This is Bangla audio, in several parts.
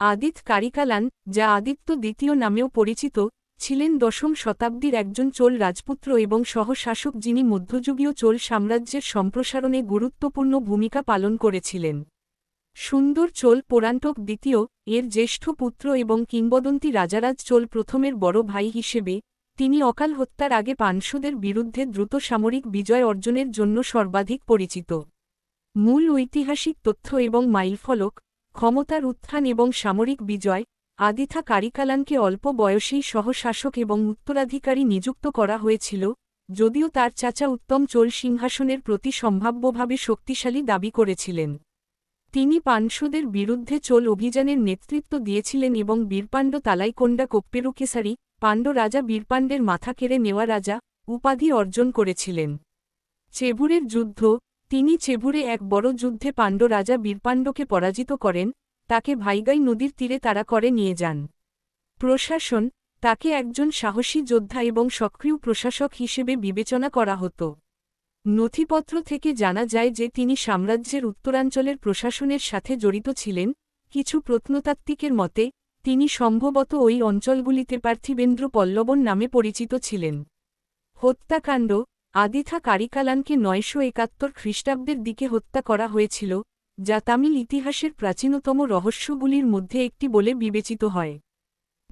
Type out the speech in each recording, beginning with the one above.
আদিত্য কারিকালান, যা আদিত্য দ্বিতীয় নামেও পরিচিত, ছিলেন দশম শতাব্দীর একজন চোল রাজপুত্র এবং সহ-শাসক যিনি মধ্যযুগীয় চোল সাম্রাজ্যের সম্প্রসারণে গুরুত্বপূর্ণ ভূমিকা পালন করেছিলেন। সুন্দর চোল পরান্তক দ্বিতীয় এর জ্যেষ্ঠ পুত্র এবং কিংবদন্তি রাজারাজ চোল প্রথমের বড় ভাই হিসেবে, তিনি অকাল হত্যার আগে পাণ্ড্যদের বিরুদ্ধে দ্রুত সামরিক বিজয় অর্জনের জন্য সর্বাধিক পরিচিত। মূল ঐতিহাসিক তথ্য এবং মাইলফলক, ক্ষমতার উত্থান এবং সামরিক বিজয়। আদিথা কারিকালানকে অল্প বয়সেই সহ-শাসক এবং উত্তরাধিকারী নিযুক্ত করা হয়েছিল, যদিও তার চাচা উত্তম চোল সিংহাসনের প্রতি সম্ভাব্যভাবে শক্তিশালী দাবি করেছিলেন। তিনি পাণ্ড্যদের বিরুদ্ধে চোল অভিযানের নেতৃত্ব দিয়েছিলেন এবং বীরপাণ্ড তালাইকোন্ডা কোপ্পেরুকেসারি, পাণ্ড রাজা বীরপাণ্ডের মাথা কেড়ে নেওয়া রাজা উপাধি অর্জন করেছিলেন। চেবুরের যুদ্ধ, তিনি চেবুরে এক বড় যুদ্ধে পাণ্ড রাজা বীরপাণ্ডকে পরাজিত করেন, তাকে ভাইগাই নদীর তীরে তাড়া করে নিয়ে যান। প্রশাসন, তাকে একজন সাহসী যোদ্ধা এবং সক্রিয় প্রশাসক হিসেবে বিবেচনা করা হতো। নথিপত্র থেকে জানা যায় যে তিনি সাম্রাজ্যের উত্তরাঞ্চলের প্রশাসনের সাথে জড়িত ছিলেন। কিছু প্রত্নতাত্ত্বিকের মতে, তিনি সম্ভবত ওই অঞ্চলগুলিতে পার্থিবেন্দ্র পল্লবন নামে পরিচিত ছিলেন। হত্যাকাণ্ড, আদিথা কারিকালানকে ৯৭১ খ্রিস্টাব্দের দিকে হত্যা করা হয়েছিল, যা তামিল ইতিহাসের প্রাচীনতম রহস্যগুলির মধ্যে একটি বলে বিবেচিত হয়।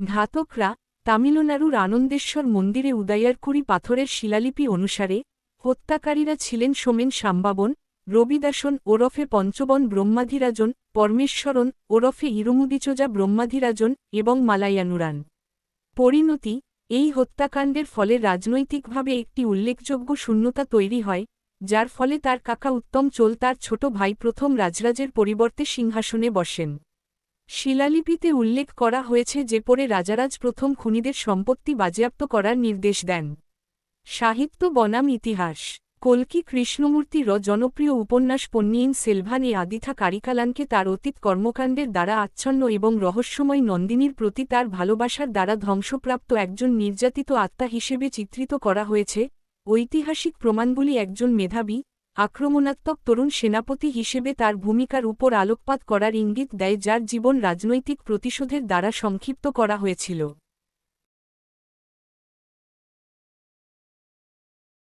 ঘাতকরা, তামিলনাড়ুর আনন্দেশ্বর মন্দিরে উদয়ারকুড়ি পাথরের শিলালিপি অনুসারে, হত্যাকারীরা ছিলেন সোমেন সাম্বাবন, রবিদাসন ওরফে পঞ্চবন ব্রহ্মাধিরাজন, পরমেশ্বরন ওরফে ইরুমুদিচোজা ব্রহ্মাধিরাজন এবং মালায়ানুরান। পরিণতি, এই হত্যাকাণ্ডের ফলে রাজনৈতিকভাবে একটি উল্লেখযোগ্য শূন্যতা তৈরি হয়, যার ফলে তার কাকা উত্তম চোল তার ছোট ভাই প্রথম রাজরাজের পরিবর্তে সিংহাসনে বসেন। শিলালিপিতে উল্লেখ করা হয়েছে যে পরে রাজারাজ প্রথম খুনিদের সম্পত্তি বাজেয়াপ্ত করার নির্দেশ দেন। সাহিত্য বনাম ইতিহাস। কল্কি কৃষ্ণমূর্তি জনপ্রিয় উপন্যাস পন্নিয়িন সেলভান আদিথা কারিকালানকে তার অতীত কর্মকাণ্ডের দ্বারা আচ্ছন্ন এবং রহস্যময় নন্দিনীর প্রতি তার ভালোবাসার দ্বারা ধ্বংসপ্রাপ্ত একজন নির্যাতিত আত্মা হিসেবে চিত্রিত করা হয়েছে। ঐতিহাসিক প্রমাণগুলি একজন মেধাবী, আক্রমণাত্মক তরুণ সেনাপতি হিসেবে তার ভূমিকার উপর আলোকপাত করার ইঙ্গিত দেয় যার জীবন রাজনৈতিক প্রতিশোধের দ্বারা সংক্ষিপ্ত করা হয়েছিল।